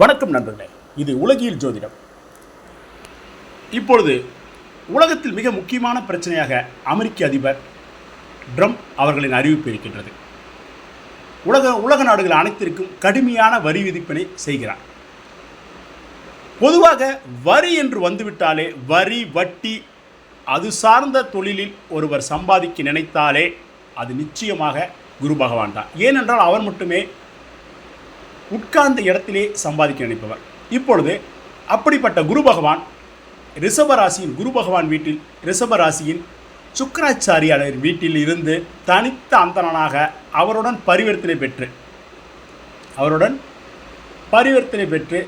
வணக்கம் நண்பர்களே, இது உலகியல் ஜோதிடம். இப்பொழுது உலகத்தில் மிக முக்கியமான பிரச்சனையாக அமெரிக்க அதிபர் ட்ரம்ப் அவர்களின் அறிவிப்பு இருக்கின்றது. உலக நாடுகள் அனைத்திற்கும் கடுமையான வரி விதிப்பினை செய்கிறார். பொதுவாக வரி என்று வந்துவிட்டாலே வரி, வட்டி, அது சார்ந்த தொழிலில் ஒருவர் சம்பாதிக்க நினைத்தாலே அது நிச்சயமாக குரு பகவான் தான். ஏனென்றால் அவர் மட்டுமே உட்கார்ந்த இடத்திலே சம்பாதிக்க நினைப்பவர். இப்பொழுது அப்படிப்பட்ட குரு பகவான் ரிஷபராசியின் குரு பகவான் வீட்டில், ரிஷபராசியின் சுக்கிராச்சாரியாளர் வீட்டில் இருந்து தனித்த அந்தணனாக அவருடன் பரிவர்த்தனை பெற்று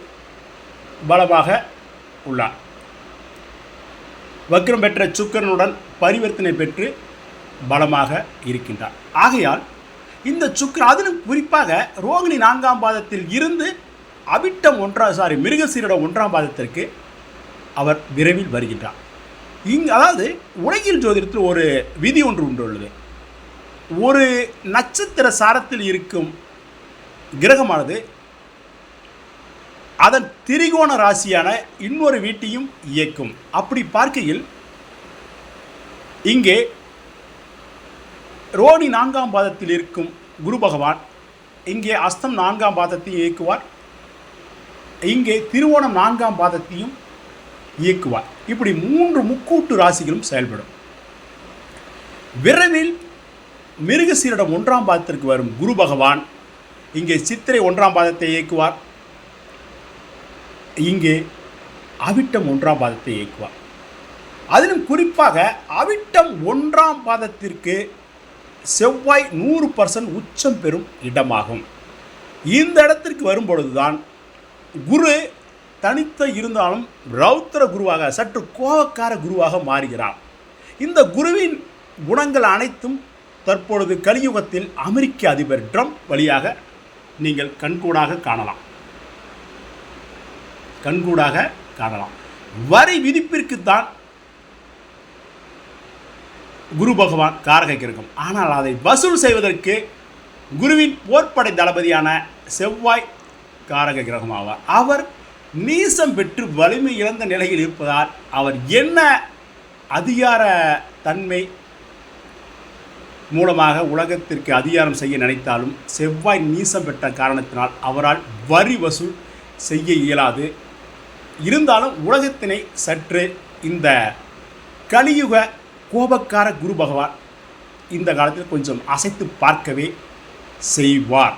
பலமாக உள்ளார். வக்ரம் பெற்ற சுக்கிரனுடன் பரிவர்த்தனை பெற்று பலமாக இருக்கின்றார். ஆகையால் இந்த சுக்கிரன், அதிலும் குறிப்பாக ரோகிணி 4ஆம் பாதத்தில் இருந்து அவிட்டம் மிருகசீரிடம் 1ஆம் பாதத்திற்கு அவர் விரைவில் வருகின்றார். அதாவது உலகில் ஜோதிடத்தில் ஒரு விதி ஒன்று உள்ளது. ஒரு நட்சத்திர சாரத்தில் இருக்கும் கிரகமானது அதன் திரிகோண ராசியான இன்னொரு வீட்டையும் இயக்கும். அப்படி பார்க்கையில் இங்கே ரோகிணி 4ஆம் பாதத்தில் இருக்கும் குரு பகவான் இங்கே அஸ்தம் 4ஆம் பாதத்தையும் இயக்குவார், இங்கே திருவோணம் 4ஆம் பாதத்தையும் இயக்குவார். இப்படி 3 முக்கூட்டு ராசிகளும் செயல்படும். விரைவில் மிருகசீரிடம் 1ஆம் பாதத்திற்கு வரும் குரு பகவான் இங்கே சித்திரை 1ஆம் பாதத்தை இயக்குவார், இங்கே அவிட்டம் 1ஆம் பாதத்தை இயக்குவார். அதிலும் குறிப்பாக அவிட்டம் 1ஆம் பாதத்திற்கு செவ்வாய் 100% உச்சம் பெறும் இடமாகும். இந்த இடத்திற்கு வரும்பொழுதுதான் குரு தனித்த இருந்தாலும் ரௌத்திர குருவாக, சற்று கோபக்கார குருவாக மாறுகிறார். இந்த குருவின் குணங்கள் அனைத்தும் தற்பொழுது கலியுகத்தில் அமெரிக்க அதிபர் ட்ரம்ப் வழியாக நீங்கள் கண்கூடாக காணலாம். வரி விதிப்பிற்குத்தான் குரு பகவான் காரக கிரகம். ஆனால் அதை வசூல் செய்வதற்கு குருவின் போர்ப்படை தளபதியான செவ்வாய் காரக கிரகம் ஆவார். அவர் நீசம் பெற்று வலிமை இழந்த நிலையில் இருப்பதால் அவர் என்ன அதிகார தன்மை மூலமாக உலகத்திற்கு அதிகாரம் செய்ய நினைத்தாலும் செவ்வாய் நீசம் பெற்ற காரணத்தினால் அவரால் வரி வசூல் செய்ய இயலாது. இருந்தாலும் உலகத்தினை சற்று இந்த கலியுக கோபக்கார குரு பகவான் இந்த காலத்தில் கொஞ்சம் அசைத்து பார்க்கவே செய்வார்.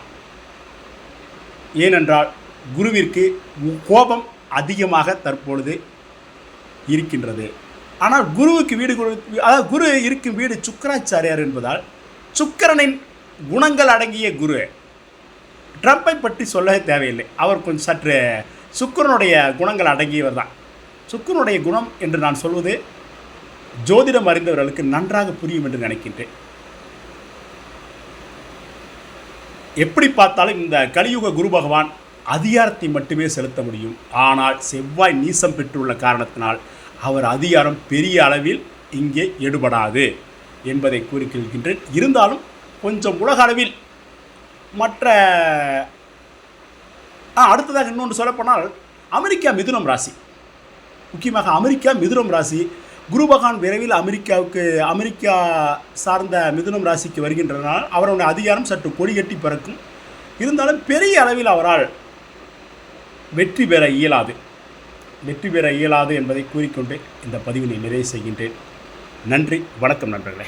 ஏனென்றால் குருவிற்கு கோபம் அதிகமாக தற்பொழுது இருக்கின்றது. ஆனால் குரு இருக்கும் வீடு சுக்கிராச்சாரியார் என்பதால் சுக்கிரனின் குணங்கள் அடங்கிய குரு. ட்ரம்பை பற்றி சொல்லவே தேவையில்லை. அவர் கொஞ்சம் சற்று சுக்கிரனுடைய குணங்கள் அடங்கியவர் தான். சுக்கிரனுடைய குணம் என்று நான் சொல்வது ஜோதிடம் அறிந்தவர்களுக்கு நன்றாக புரியும் என்று நினைக்கின்றேன். எப்படி பார்த்தாலும் இந்த கலியுக குரு பகவான் அதிகாரத்தை மட்டுமே செலுத்த முடியும். ஆனால் செவ்வாய் நீசம் பெற்றுள்ள காரணத்தினால் அவர் அதிகாரம் பெரிய அளவில் இங்கே எடுபடாது என்பதை கூறிக்கொள்கின்றேன். இருந்தாலும் கொஞ்சம் உலக அளவில் மற்ற அடுத்ததாக இன்னொன்று சொல்லப்போனால் அமெரிக்கா மிதுனம் ராசி, முக்கியமாக அமெரிக்கா மிதுனம் ராசி குரு பகவான் விரைவில் அமெரிக்கா சார்ந்த மிதுனம் ராசிக்கு வருகின்றனால் அவருடைய அதிகாரம் சற்று கொடி கட்டி பறக்கும். இருந்தாலும் பெரிய அளவில் அவரால் வெற்றி பெற இயலாது என்பதை கூறிக்கொண்டு இந்த பதிவினை நிறைவு செய்கின்றேன். நன்றி, வணக்கம் நண்பர்களே.